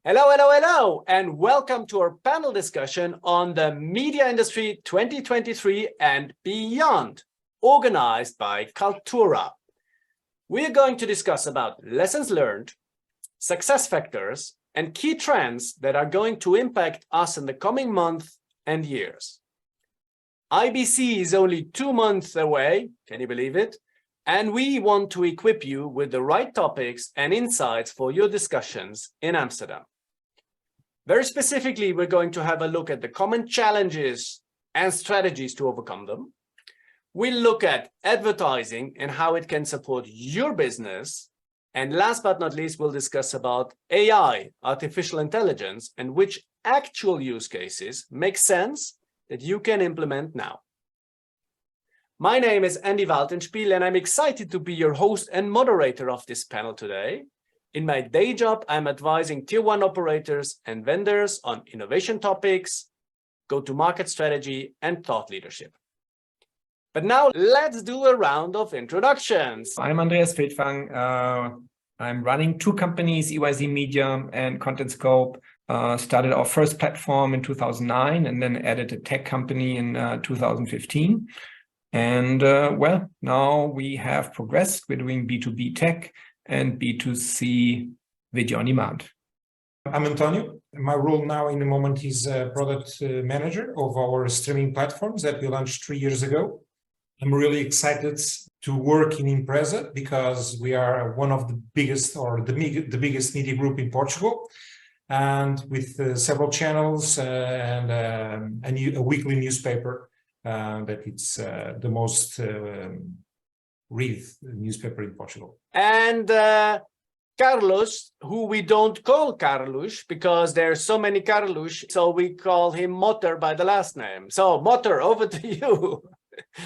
Hello, hello, hello, and welcome to our panel discussion on the media industry 2023 and beyond, organized by Kaltura. We're going to discuss about lessons learned, success factors, and key trends that are going to impact us in the coming months and years. IBC is only 2 months away, can you believe it? And we want to equip you with the right topics and insights for your discussions in Amsterdam. Very specifically, we're going to have a look at the common challenges and strategies to overcome them. We'll look at advertising and how it can support your business. And last but not least, we'll discuss about AI, artificial intelligence, and which actual use cases make sense that you can implement now. My name is Andy Waltenspiel, and I'm excited to be your host and moderator of this panel today. In my day job, I'm advising Tier 1 operators and vendors on innovation topics, go-to-market strategy, and thought leadership. But now let's do a round of introductions. I'm Andreas I'm running 2 companies, EYZ Media and ContentScope. Started our first platform in 2009 and then added a tech company in 2015. And well, now we have progressed. We're doing B2B tech and B2C video on demand. I'm António. My role now in the moment is product manager of our streaming platforms that we launched 3 years ago. I'm really excited to work in Impresa because we are one of the biggest or the biggest media group in Portugal, and with several channels and a weekly newspaper that it's the most read newspaper in Portugal. And Carlos, who we don't call Carlos because there are so many Carlos, so we call him Motter by the last name. So Motter, over to you.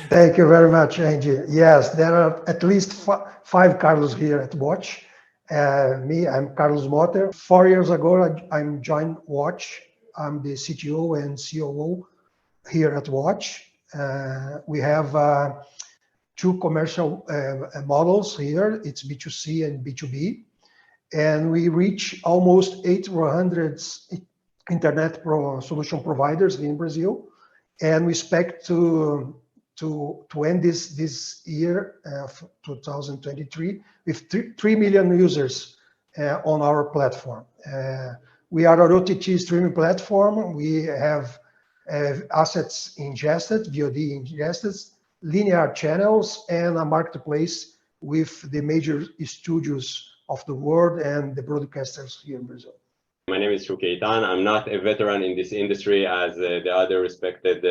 Thank you very much, Angie. Yes, there are at least 5 Carlos here at Watch. I'm Carlos Motter. 4 years ago, I joined Watch. I'm the CTO and COO here at Watch. We have 2 commercial models here. It's B2C and B2B. And we reach almost 800 internet solution providers in Brazil. And we expect to end this year, 2023, with 3 million users on our platform. We are an OTT streaming platform. We have assets ingested, VOD ingested, linear channels, and a marketplace with the major studios of the world and the broadcasters here in Brazil. My name is Shuki. I'm not a veteran in this industry as the other respected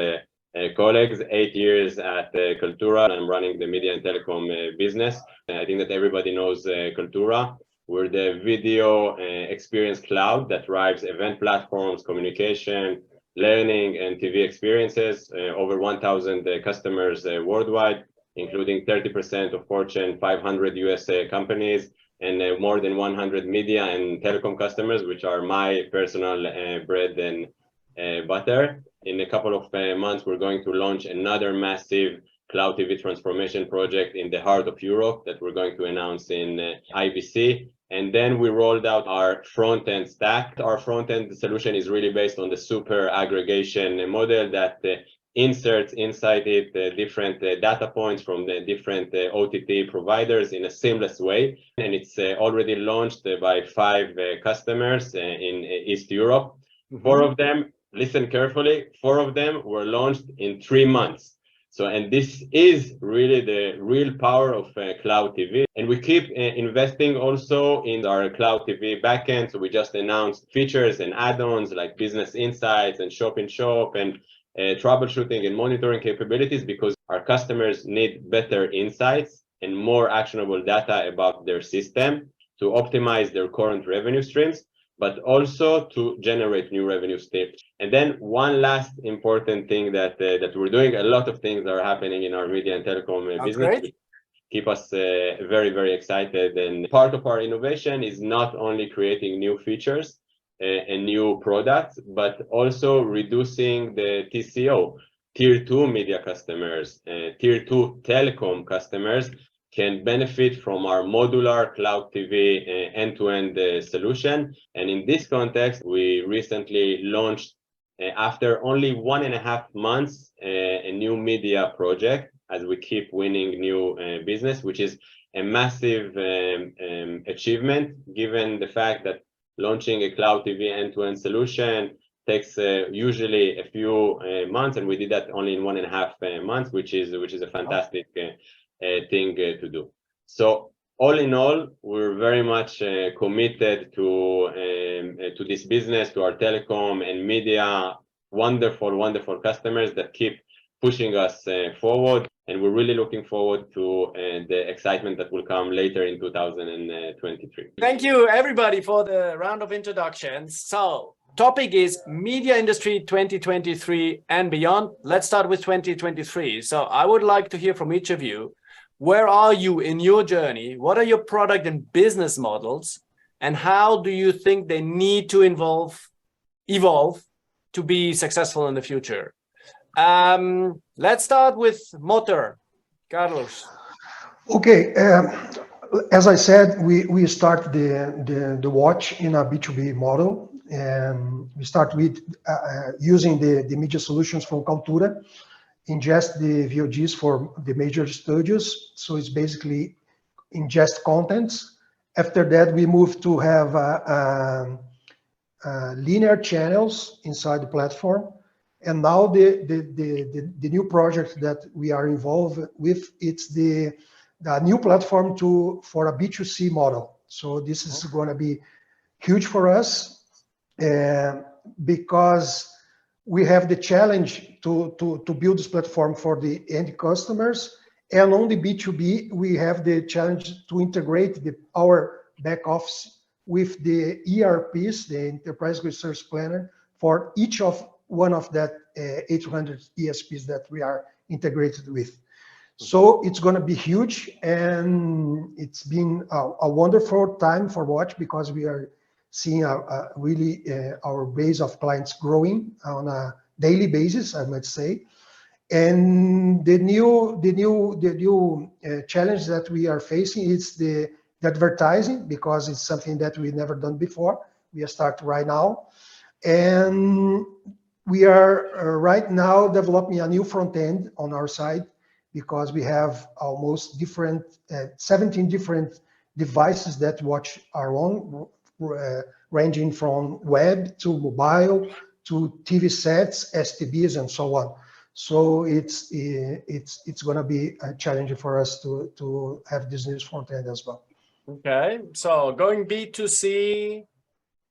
colleagues. 8 years at Kaltura. I'm running the media and telecom business. I think that everybody knows Kaltura. We're the video experience cloud that drives event platforms, communication, learning, and TV experiences. Over 1,000 customers worldwide, including 30% of Fortune 500 US companies, and more than 100 media and telecom customers, which are my personal bread and butter. In a couple of months, we're going to launch another massive cloud TV transformation project in the heart of Europe that we're going to announce in IBC. And then we rolled out our front-end stack. Our front-end solution is really based on the super aggregation model that inserts inside it different data points from the different OTT providers in a seamless way. And it's already launched by 5 customers in East Europe. 4 of them, listen carefully, 4 of them were launched in 3 months. So, and this is really the real power of cloud TV. And we keep investing also in our cloud TV backend. So we just announced features and add-ons like business insights and shop in shop and troubleshooting and monitoring capabilities, because our customers need better insights and more actionable data about their system to optimize their current revenue streams, but also to generate new revenue streams. And then one last important thing that we're doing, a lot of things are happening in our media and telecom business. Great. Keep us very, very excited. And part of our innovation is not only creating new features and new products, but also reducing the TCO, tier 2 media customers, tier 2 telecom customers, can benefit from our modular cloud TV end-to-end solution. And in this context, we recently launched, after only 1.5 months, a new media project, as we keep winning new business, which is a massive achievement, given the fact that launching a cloud TV end-to-end solution takes usually a few months, and we did that only in 1.5 months, which is a fantastic thing to do. So all in all, we're very much committed to this business, to our telecom and media, wonderful customers that keep pushing us forward, and we're really looking forward to the excitement that will come later in 2023. Thank you everybody for the round of introductions. So topic is media industry 2023 and beyond. Let's start with 2023. So I would like to hear from each of you. Where are you in your journey? What are your product and business models? And how do you think they need to evolve to be successful in the future? Let's start with Motter. Carlos. Okay, as I said, we start the watch in a B2B model, and we start with using the media solutions from Kaltura, ingest the VODs for the major studios. So it's basically ingest contents. After that, we move to have linear channels inside the platform. And now the new project that we are involved with, it's the new platform for a B2C model. So this is going to be huge for us because we have the challenge to build this platform for the end customers. And on the B2B, we have the challenge to integrate our back office with the ERPs, the Enterprise Resource Planner, for each of one of that 800 ESPs that we are integrated with. So it's going to be huge, and it's been a wonderful time for Watch because we are seeing really our base of clients growing on a daily basis, I might say. And the new challenge that we are facing is the advertising, because it's something that we've never done before. We are starting right now, and we are right now developing a new front end on our side, because we have almost 17 different devices that Watch our own, ranging from web to mobile to TV sets, STBs, and so on. So it's going to be a challenge for us to have this new front end as well. Okay, so going B2C,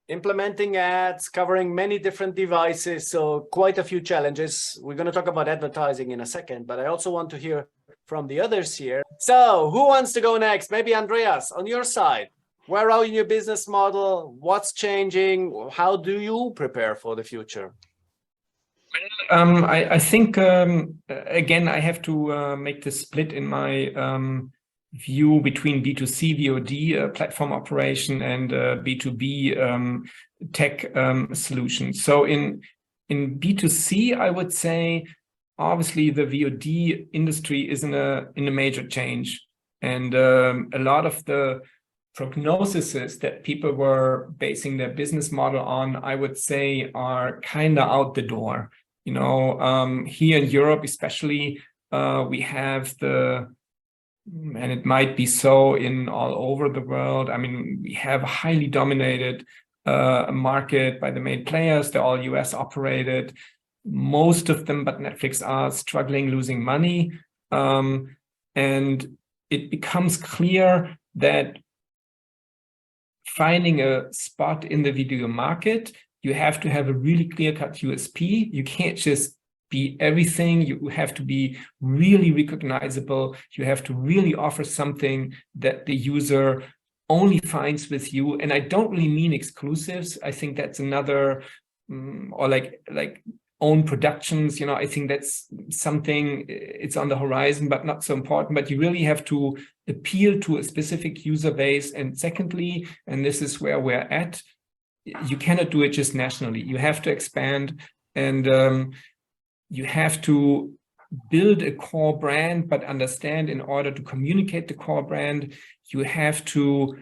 implementing ads, covering many different devices, so quite a few challenges. We're going to talk about advertising in a second, but I also want to hear from the others here. So who wants to go next? Maybe Andreas, on your side. Where are you in your business model? What's changing? How do you prepare for the future? I think, again, I have to make the split in my view between B2C VOD platform operation and B2B tech solutions. So in B2C, I would say, obviously, the VOD industry is in a major change. And a lot of the prognoses that people were basing their business model on, I would say, are kind of out the door. You know, here in Europe, especially, we have and it might be so in all over the world. I mean, we have a highly dominated market by the main players. They're all US operated. Most of them, but Netflix, are struggling, losing money. And it becomes clear that finding a spot in the video market, you have to have a really clear-cut USP. You can't just be everything. You have to be really recognizable. You have to really offer something that the user only finds with you. And I don't really mean exclusives. I think that's another, or like own productions. You know, I think that's something, it's on the horizon, but not so important. But you really have to appeal to a specific user base. And secondly, and this is where we're at, you cannot do it just nationally. You have to expand, and you have to build a core brand, but understand in order to communicate the core brand, you have to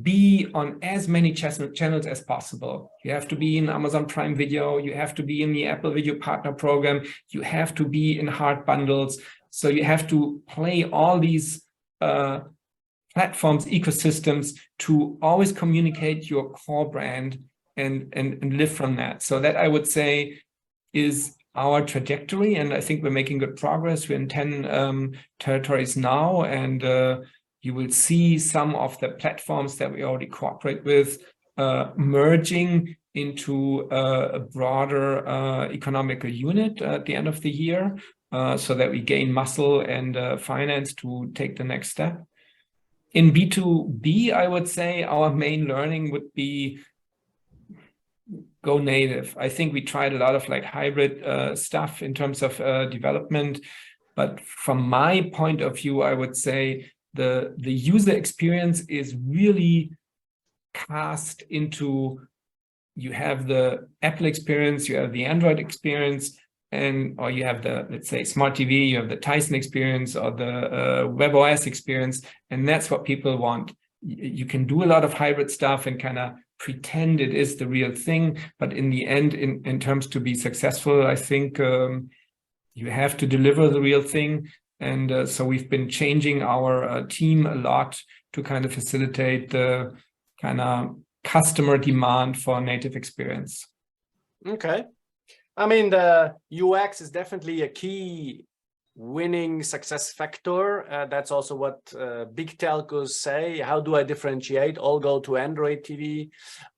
be on as many channels as possible. You have to be in Amazon Prime Video, you have to be in the Apple Video Partner Program, you have to be in hard bundles. So you have to play all these platforms, ecosystems to always communicate your core brand and live from that. So that, I would say, is our trajectory. And I think we're making good progress. We're in 10 territories now, and you will see some of the platforms that we already cooperate with merging into a broader economical unit at the end of the year, so that we gain muscle and finance to take the next step. In B2B, I would say our main learning would be go native. I think we tried a lot of like hybrid stuff in terms of development, but from my point of view, I would say the user experience is really cast into, you have the Apple experience, you have the Android experience, or you have the, let's say, smart TV, you have the Tyson experience or the WebOS experience, and that's what people want. You can do a lot of hybrid stuff and kind of pretend it is the real thing, but in the end, in terms to be successful, I think you have to deliver the real thing. And so we've been changing our team a lot to kind of facilitate the kind of customer demand for native experience. Okay. I mean, the UX is definitely a key winning success factor. That's also what big telcos say. How do I differentiate? All go to Android TV,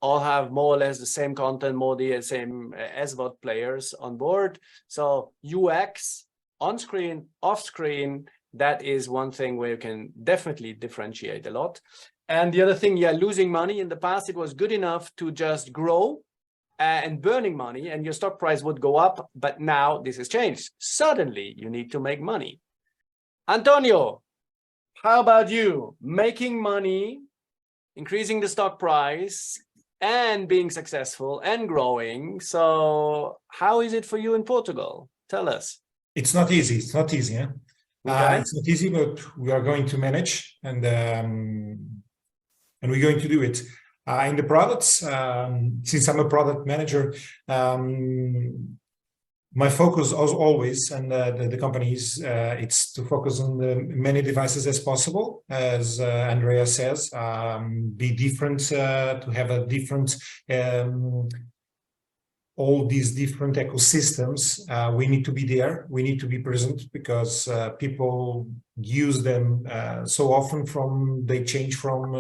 all have more or less the same content, more the same SVOD players on board. So UX, on screen, off screen, that is one thing where you can definitely differentiate a lot. And the other thing, yeah, losing money. In the past, it was good enough to just grow and burning money and your stock price would go up. But now this has changed. Suddenly you need to make money. António, how about you? Making money, increasing the stock price and being successful and growing. So how is it for you in Portugal? Tell us. It's not easy. It's not easy. Yeah? Okay. It's not easy, but we are going to manage, and we're going to do it. In the products, since I'm a product manager, my focus as always, and the company is, it's to focus on the many devices as possible, as Andreas says, be different, to have a different, all these different ecosystems. We need to be there. We need to be present because people use them so often. They change from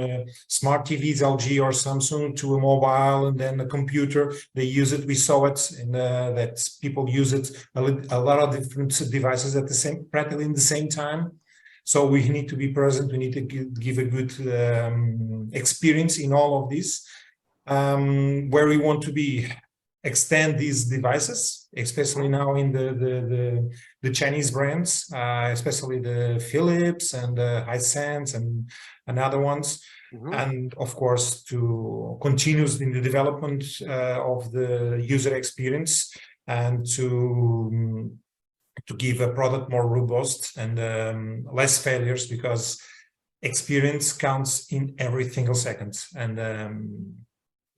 smart TVs, LG or Samsung, to a mobile and then a computer. They use it. We saw it in that people use it a lot of different devices at practically in the same time. So we need to be present. We need to give a good experience in all of this. Where we want to be. Extend these devices, especially now in the Chinese brands, especially the Philips and the Hisense and other ones, and of course to continue in the development of the user experience and to give a product more robust and less failures, because experience counts in every single second. And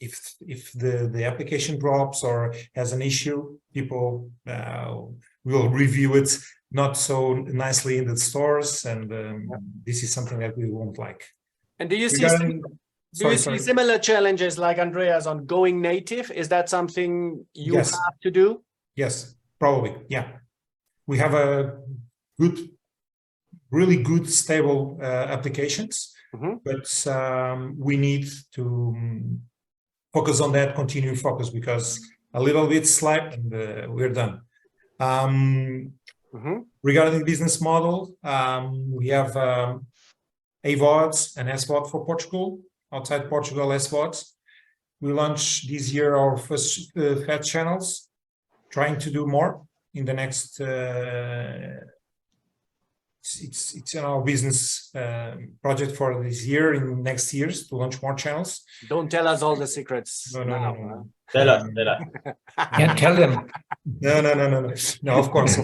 if the application drops or has an issue, people will review it not so nicely in the stores, and this is something that we won't like. And do you see similar challenges like Andreas on going native? Is that something you have to do? Yes, probably. Yeah, we have a really good, stable applications, but we need to focus on that, continue focus, because a little bit slack and we're done. Regarding business model, we have AVODs and SVOD for Portugal. Outside Portugal, SVODs. We launched this year our first FAT channels, trying to do more in the next it's in our business project for this year, in next years, to launch more channels. Don't tell us all the secrets. No. Tell us. Can't tell them. No. No, of course.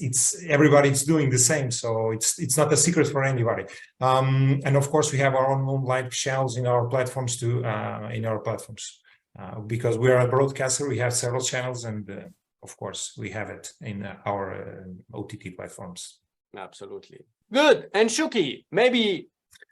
It's everybody's doing the same, so it's not a secret for anybody. And of course, we have our own live channels in our platforms too. Because we are a broadcaster, we have several channels, and of course, we have it in our OTT platforms. Absolutely. Good. And Shuki, maybe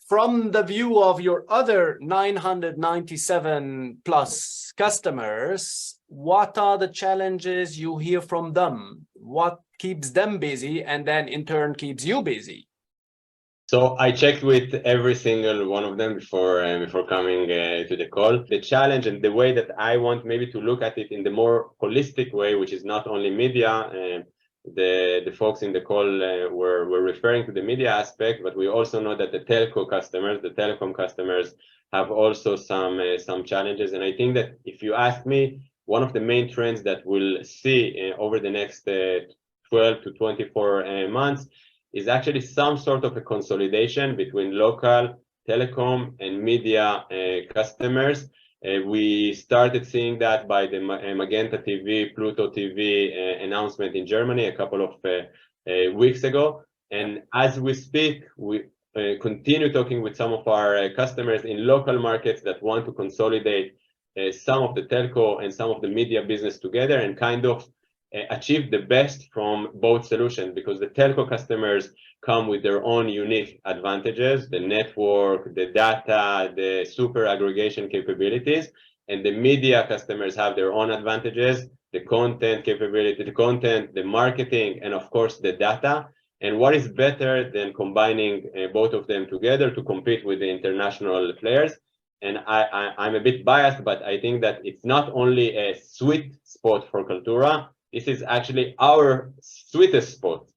from the view of your other 997 plus customers, what are the challenges you hear from them? What keeps them busy and then in turn keeps you busy? So I checked with every single one of them before coming to the call. The challenge and the way that I want maybe to look at it in the more holistic way, which is not only media. The folks in the call were referring to the media aspect, but we also know that the telco customers, the telecom customers, have also some challenges. And I think that if you ask me, one of the main trends that we'll see over the next 12 to 24 months is actually some sort of a consolidation between local telecom and media customers. We started seeing that by the Magenta TV, Pluto TV announcement in Germany a couple of weeks ago. And as we speak, we continue talking with some of our customers in local markets that want to consolidate some of the telco and some of the media business together and kind of achieve the best from both solutions, because the telco customers come with their own unique advantages, the network, the data, the super aggregation capabilities, and the media customers have their own advantages, the content capability, the content, the marketing, and of course the data. And what is better than combining both of them together to compete with the international players? And I'm a bit biased, but I think that it's not only a sweet spot for Kaltura, this is actually our sweetest spot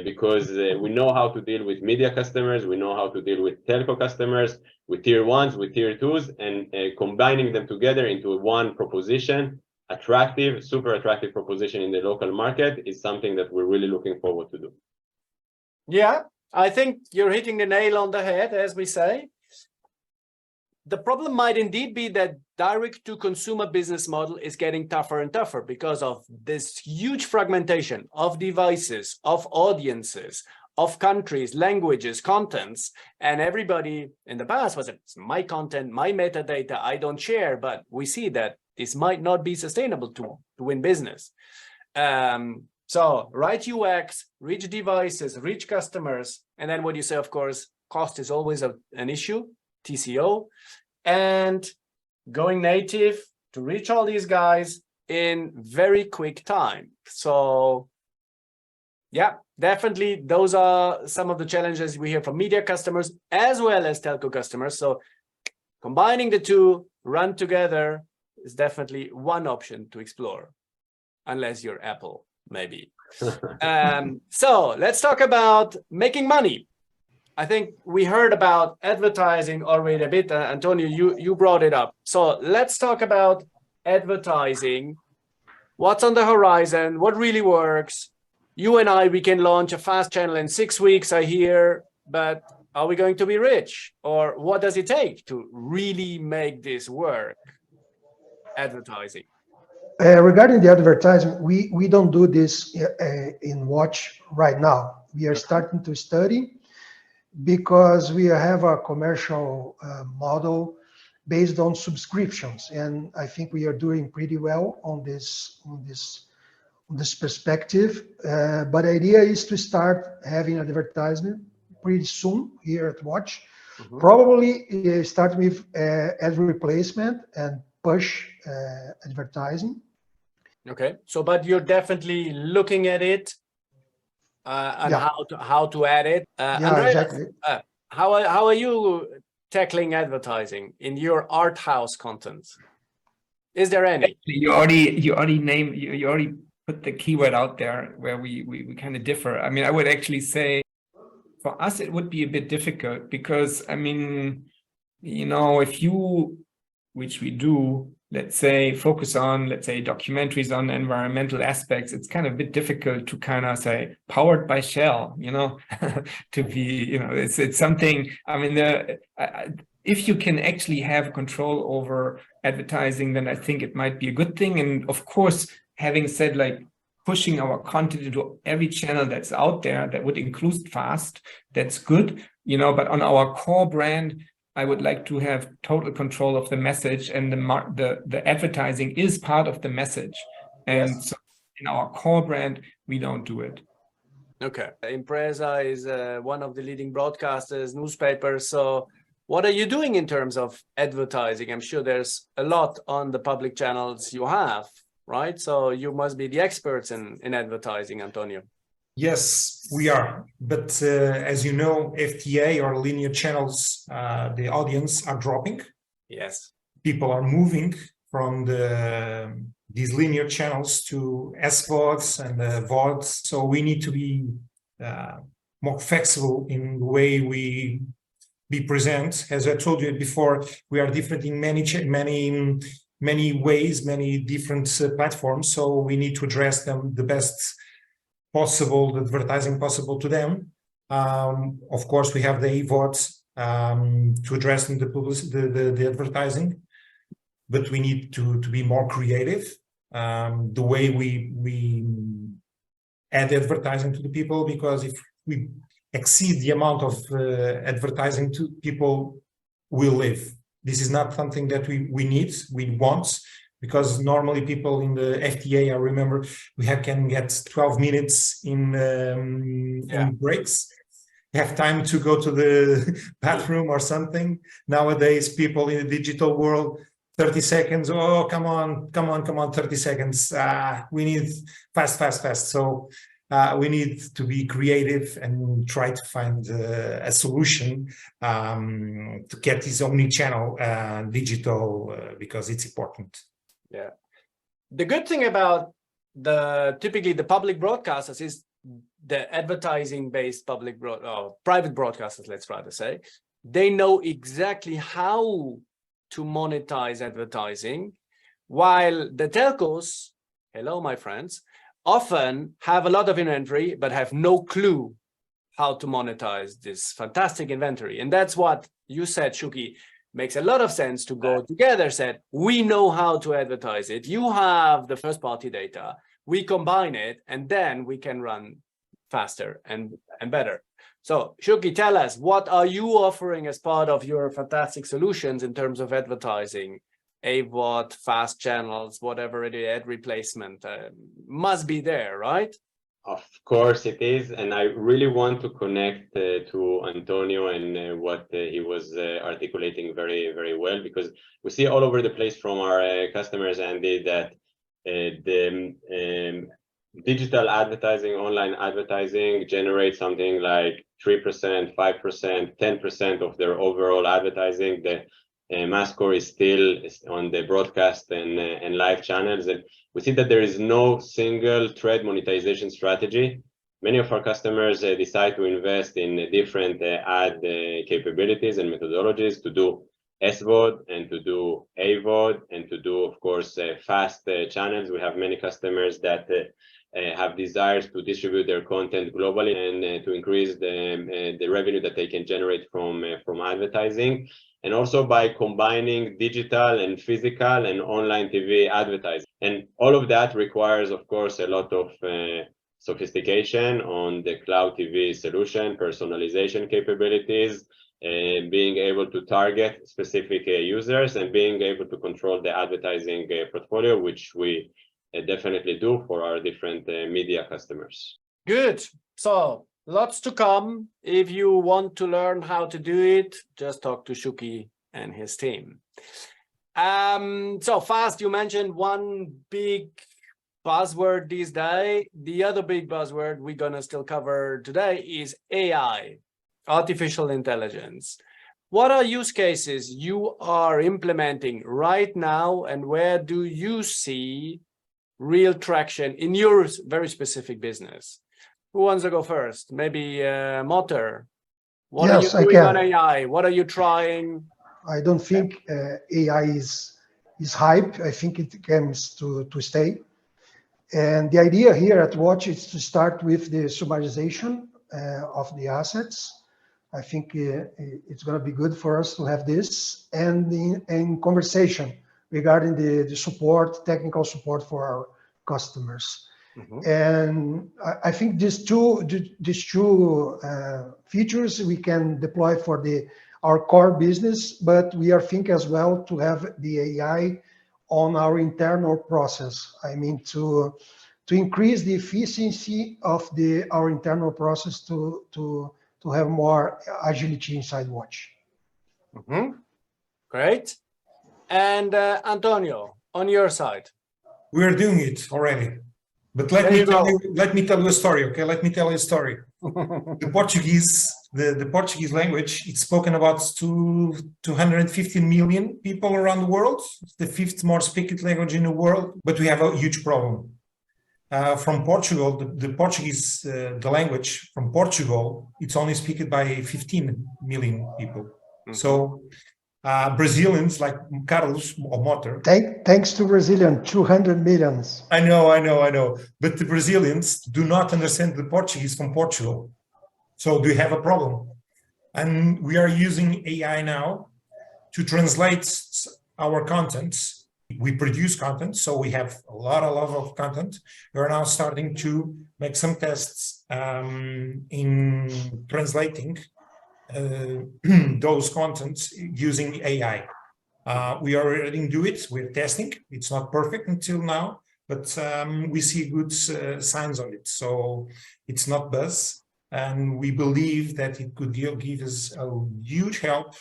because we know how to deal with media customers, we know how to deal with telco customers, with tier ones, with tier twos, and combining them together into one proposition, attractive, super attractive proposition in the local market is something that we're really looking forward to do. Yeah, I think you're hitting the nail on the head, as we say. The problem might indeed be that direct-to-consumer business model is getting tougher and tougher because of this huge fragmentation of devices, of audiences, of countries, languages, contents, and everybody in the past was, it's my content, my metadata, I don't share, but we see that this might not be sustainable to win business. So right UX, rich devices, rich customers, and then what you say, of course, cost is always an issue, TCO, and going native to reach all these guys in very quick time. So yeah, definitely those are some of the challenges we hear from media customers as well as telco customers. So combining the two, run together, is definitely one option to explore, unless you're Apple, maybe. So let's talk about making money. I think we heard about advertising already a bit. Antonio, you brought it up. So let's talk about advertising. What's on the horizon? What really works? You and I, we can launch a fast channel in 6 weeks, I hear, but are we going to be rich? Or what does it take to really make this work? Advertising. Regarding the advertising, we don't do this in Watch right now. We are starting to study because we have a commercial model based on subscriptions, and I think we are doing pretty well on this perspective. But the idea is to start having advertisement pretty soon here at Watch. Mm-hmm. Probably start with ad replacement and push advertising. Okay, so but you're definitely looking at it and yeah, how to add it. Yeah, Andreas, exactly. How are you tackling advertising in your art house content? Is there any? You already put the keyword out there where we kind of differ. I mean, I would actually say for us it would be a bit difficult because I mean, you know, if you, which we do, let's say, focus on, let's say, documentaries on environmental aspects, it's kind of a bit difficult to kind of say powered by Shell, you know, to be, you know, it's something, I mean, if you can actually have control over advertising, then I think it might be a good thing. And of course, having said, like, pushing our content into every channel that's out there, that would include FAST, that's good, you know, but on our core brand, I would like to have total control of the message, and the advertising is part of the message. And Yes. so in our core brand, we don't do it. Okay. Impresa is one of the leading broadcasters, newspapers. So what are you doing in terms of advertising? I'm sure there's a lot on the public channels you have, right? So you must be the experts in advertising, António. Yes, we are. But as you know, FTA or linear channels, the audience are dropping. Yes. People are moving from these linear channels to SVODs and VODs. So we need to be more flexible in the way we be present. As I told you before, we are different in many ways, many different platforms. So we need to address them the best possible, the advertising possible to them. Of course, we have the EVODs to address them, the advertising, but we need to be more creative. The way we add advertising to the people, because if we exceed the amount of advertising to people, will leave. This is not something that we need, we want. Because normally people in the FTA, I remember, can get 12 minutes in breaks. You have time to go to the bathroom or something. Nowadays, people in the digital world, 30 seconds. Oh, come on, 30 seconds. We need fast. So we need to be creative and try to find a solution to get this omni-channel digital because it's important. Yeah. The good thing about typically the public broadcasters is the advertising-based private broadcasters, let's rather say, they know exactly how to monetize advertising, while the telcos, hello, my friends, often have a lot of inventory, but have no clue how to monetize this fantastic inventory. And that's what you said, Shuki. Makes a lot of sense to go together, said, we know how to advertise it. You have the first party data, we combine it, and then we can run faster and better. So Shuki, tell us, what are you offering as part of your fantastic solutions in terms of advertising? AVOD, fast channels, whatever it is, ad replacement must be there, right? Of course it is, and I really want to connect to Antonio and what he was articulating very, very well, because we see all over the place from our customers, Andy, that the digital advertising, online advertising generates something like 3%, 5%, 10% of their overall advertising. The mass core is still on the broadcast and live channels, and we see that there is no single thread monetization strategy. Many of our customers decide to invest in different ad capabilities and methodologies to do SVOD and to do AVOD and to do, of course, fast channels. We have many customers that have desires to distribute their content globally and to increase the revenue that they can generate from advertising. And also by combining digital and physical and online TV advertising. And all of that requires, of course, a lot of sophistication on the cloud TV solution, personalization capabilities, and being able to target specific users and being able to control the advertising portfolio, which we definitely do for our different media customers. Good. So lots to come. If you want to learn how to do it, just talk to Shuki and his team. So fast, you mentioned one big buzzword these days. The other big buzzword we're going to still cover today is AI, artificial intelligence. What are use cases you are implementing right now, and where do you see real traction in your very specific business? Who wants to go first? Maybe Motter. What are you doing on AI? What are you trying? I don't think AI is is hype. I think it comes to stay. And the idea here at Watch is to start with the summarization of the assets. I think it's going to be good for us to have this, and in conversation regarding the support, technical support for our customers. And I think these two features we can deploy for our core business, but we are thinking as well to have the AI on our internal process. I mean, to increase the efficiency of our internal process to have more agility inside Watch. Great. And António, on your side. We are doing it already. But let me tell you a story, okay? Let me tell you a story. The Portuguese language, it's spoken about to 215 million people around the world. It's the fifth most spoken language in the world, but we have a huge problem. From Portugal, the Portuguese, the language from Portugal, it's only spoken by 15 million people. So Brazilians like Carlos or Motter. Thanks to Brazilian, 200 millions. I know. But the Brazilians do not understand the Portuguese from Portugal. So do you have a problem? And we are using AI now to translate our contents. We produce content, so we have a lot of content. We're now starting to make some tests in translating those contents using AI. We already do it. We're testing. It's not perfect until now, but we see good signs on it. So it's not buzz, and we believe that it could give us a huge help,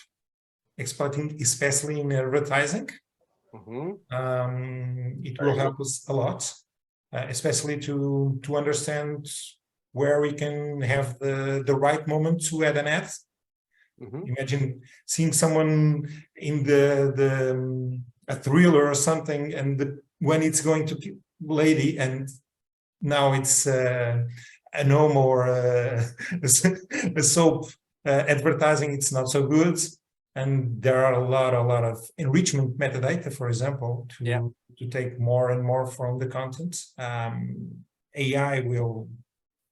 especially in advertising. It will help us a lot, especially to understand where we can have the right moment to add an ad. Imagine seeing someone in a thriller or something, and when it's going to lady, and now it's an home or a soap advertising, it's not so good. And there are a lot of enrichment metadata, for example, to take more and more from the content. AI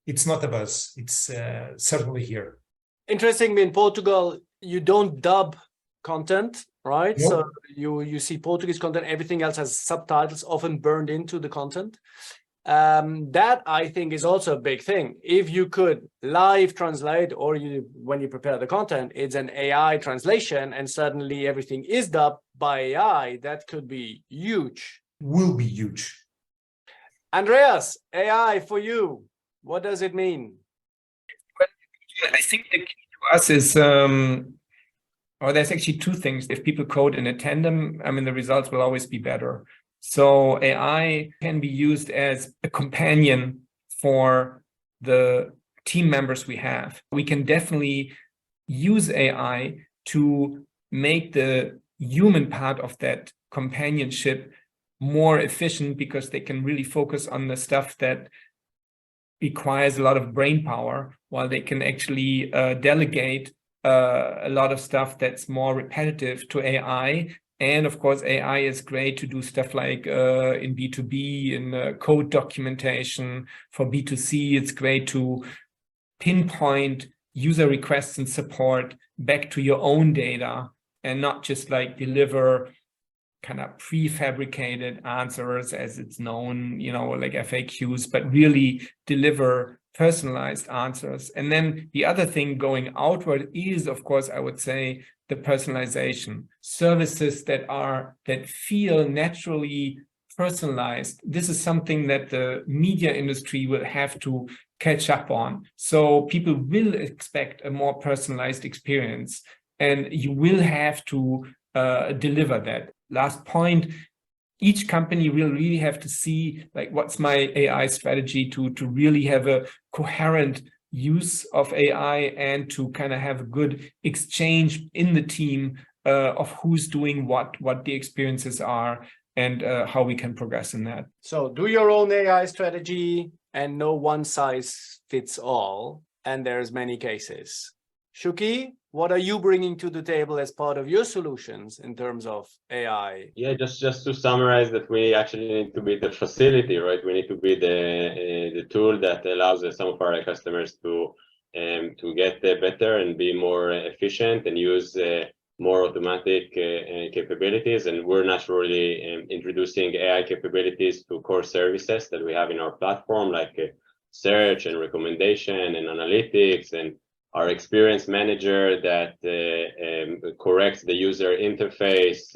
it's not a buzz, it's certainly here. Interestingly, in Portugal, you don't dub content, right? Nope. So you see Portuguese content, everything else has subtitles often burned into the content. That I think is also a big thing. If you could live translate, or when you prepare the content, it's an AI translation, and suddenly everything is dubbed by AI, that could be huge. Will be huge. Andreas, AI for you, what does it mean? I think the key to us is, there's actually two things. If people code in a tandem, I mean, the results will always be better. So AI can be used as a companion for the team members we have. We can definitely use AI to make the human part of that companionship more efficient, because they can really focus on the stuff that requires a lot of brain power, while they can actually delegate a lot of stuff that's more repetitive to AI. And of course, AI is great to do stuff like in B2B, in code documentation. For B2C, it's great to pinpoint user requests and support back to your own data, and not just like deliver kind of prefabricated answers as it's known, like FAQs, but really deliver personalized answers. And then the other thing going outward is, of course, I would say, the personalization. Services that feel naturally personalized. This is something that the media industry will have to catch up on. So people will expect a more personalized experience, and you will have to deliver that. Last point, each company will really have to see, like, what's my AI strategy to really have a coherent use of AI, and to kind of have a good exchange in the team of who's doing what the experiences are, and how we can progress in that. So do your own AI strategy, and no one size fits all, and there's many cases. Shuki, what are you bringing to the table as part of your solutions in terms of AI? Yeah, just to summarize that we actually need to be the facility, right? We need to be the tool that allows some of our customers to get better and be more efficient and use more automatic capabilities. And we're naturally introducing AI capabilities to core services that we have in our platform, like search and recommendation and analytics, and our experience manager that corrects the user interface.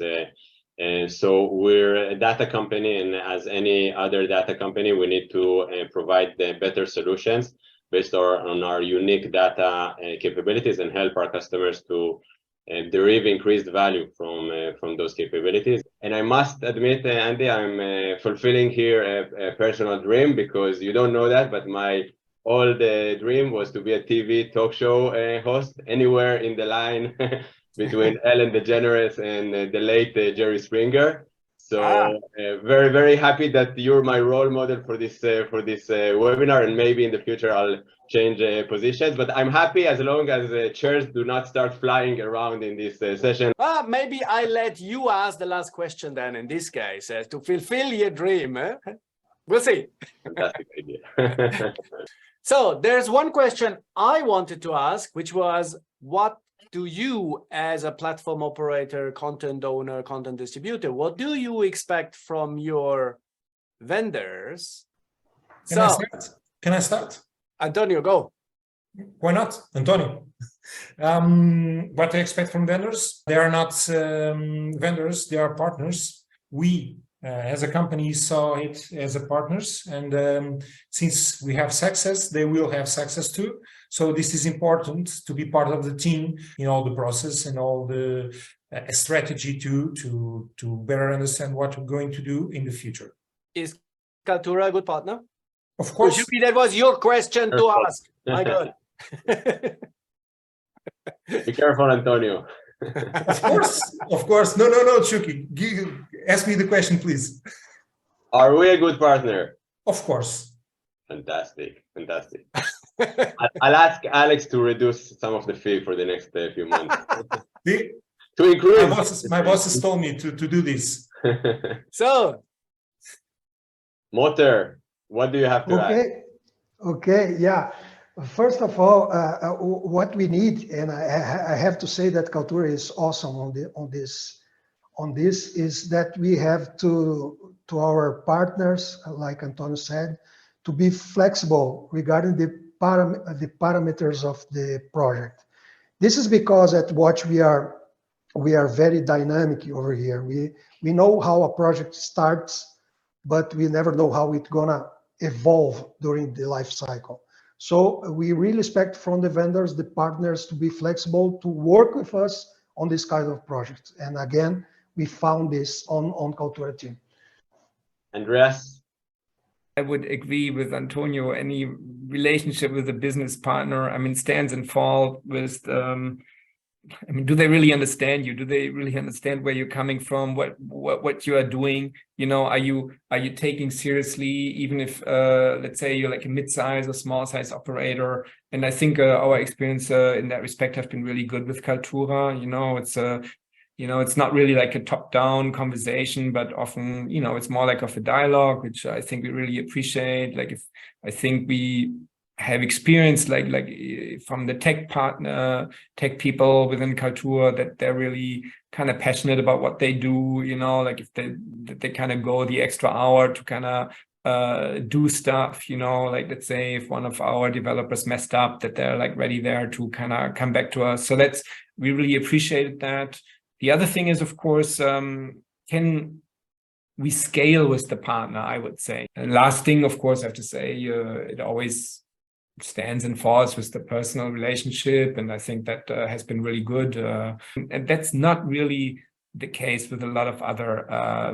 And so we're a data company, and as any other data company, we need to provide the better solutions based on our unique data capabilities and help our customers to derive increased value from those capabilities. And I must admit, Andy, I'm fulfilling here a personal dream, because you don't know that, but my old dream was to be a TV talk show host anywhere in the line between Ellen DeGeneres and the late Jerry Springer. So very, very happy that you're my role model for this webinar, and maybe in the future I'll change positions. But I'm happy as long as chairs do not start flying around in this session. Maybe I let you ask the last question then. In this case, to fulfill your dream. We'll see. Fantastic idea. So there's one question I wanted to ask, which was, what do you as a platform operator, content owner, content distributor, what do you expect from your vendors? Can I start? António, go. Why not, António? What I expect from vendors? They are not vendors, they are partners. We as a company saw it as a partners, and since we have success, they will have success too. So this is important to be part of the team in all the process and all the strategy to better understand what we're going to do in the future. Is Kaltura a good partner? Of course. That was your question to ask. My God. Be careful, António. Of course. No, Shuki. Ask me the question, please. Are we a good partner? Of course. Fantastic. I'll ask Alex to reduce some of the fee for the next few months. To increase. My bosses told me to do this. So, Motter, what do you have to add? Okay, yeah. First of all, what we need, and I have to say that Kaltura is awesome on this, is that we have to our partners, like António said, to be flexible regarding the parameters of the project. This is because at Watch we are very dynamic over here. We know how a project starts, but we never know how it's gonna evolve during the life cycle. So we really expect from the vendors, the partners, to be flexible, to work with us on this kind of project. And again, we found this on Kaltura team. Andreas? I would agree with António. Any relationship with a business partner, I mean, stands and falls with I mean, do they really understand you? Do they really understand where you're coming from? What you are doing? You know, are you taking seriously, even if let's say you're like a mid-size or small-size operator? And I think our experience in that respect have been really good with Kaltura. It's not really like a top-down conversation, but often, it's more like of a dialogue, which I think we really appreciate. Like, I think we have experienced like from the tech people within Kaltura, that they're really kind of passionate about what they do, like if they kind of go the extra hour to kind of do stuff, like let's say if one of our developers messed up, that they're like ready there to kind of come back to us. So we really appreciated that. The other thing is, of course, can we scale with the partner, I would say. And last thing, of course, I have to say, it always stands and falls with the personal relationship, and I think that has been really good, and that's not really the case with a lot of other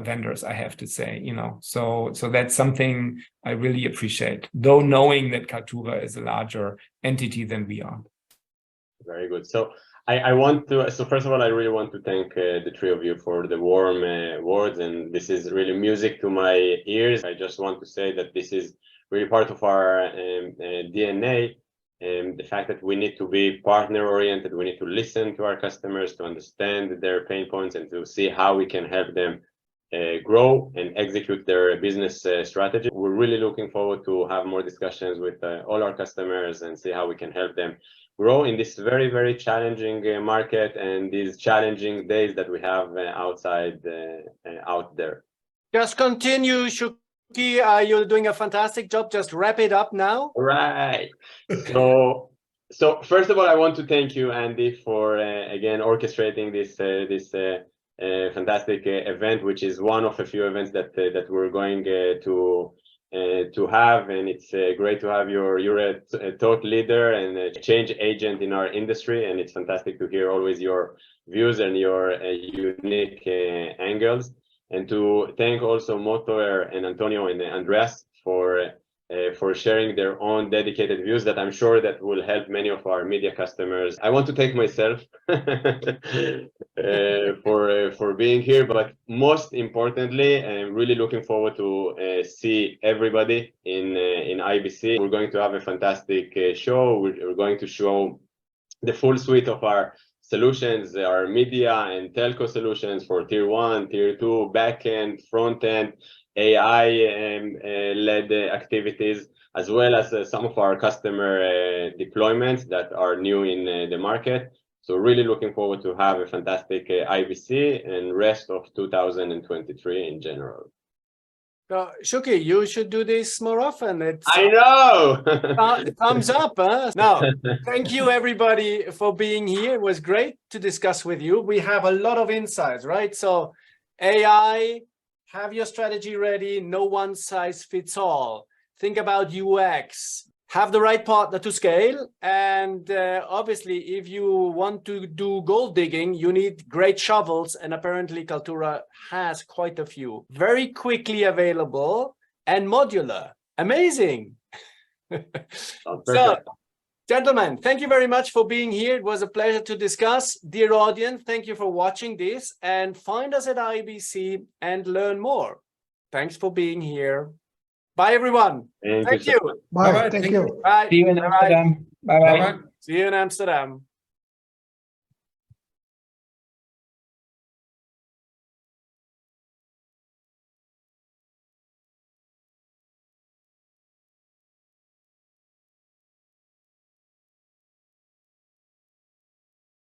vendors, I have to say, so that's something I really appreciate, though knowing that Kaltura is a larger entity than we are. Very good. So first of all, I really want to thank the three of you for the warm words, and this is really music to my ears. I just want to say that this is really part of our DNA, the fact that we need to be partner-oriented, we need to listen to our customers to understand their pain points and to see how we can help them grow and execute their business strategy. We're really looking forward to have more discussions with all our customers and see how we can help them grow in this very, very challenging market and these challenging days that we have out there. Just continue, Shuki. You're doing a fantastic job. Just wrap it up now. Right. So first of all, I want to thank you, Andy, for again orchestrating this fantastic event, which is one of a few events that we're going to have, and it's great to have you're a thought leader and a change agent in our industry, and it's fantastic to hear always your views and your unique angles, and to thank also Motter and António and Andreas for sharing their own dedicated views that I'm sure that will help many of our media customers. I want to thank myself for being here, but most importantly, I'm really looking forward to see everybody in IBC. We're going to have a fantastic show. We're going to show the full suite of our solutions, our media and telco solutions for tier 1, tier 2, backend, front-end, AI-led activities, as well as some of our customer deployments that are new in the market. So really looking forward to have a fantastic IBC and rest of 2023 in general. Shuki, you should do this more often. I know! Thumbs up, huh? Now, thank you everybody for being here. It was great to discuss with you. We have a lot of insights, right? So AI, have your strategy ready. No one size fits all. Think about UX. Have the right partner to scale. And obviously, if you want to do gold digging, you need great shovels. And apparently, Kaltura has quite a few. Very quickly available and modular. Amazing. So, gentlemen, thank you very much for being here. It was a pleasure to discuss. Dear audience, thank you for watching this, and find us at IBC and learn more. Thanks for being here. Bye, everyone. Thank you. Bye. Thank you. Bye. See you in Amsterdam. Bye-bye. See you in Amsterdam.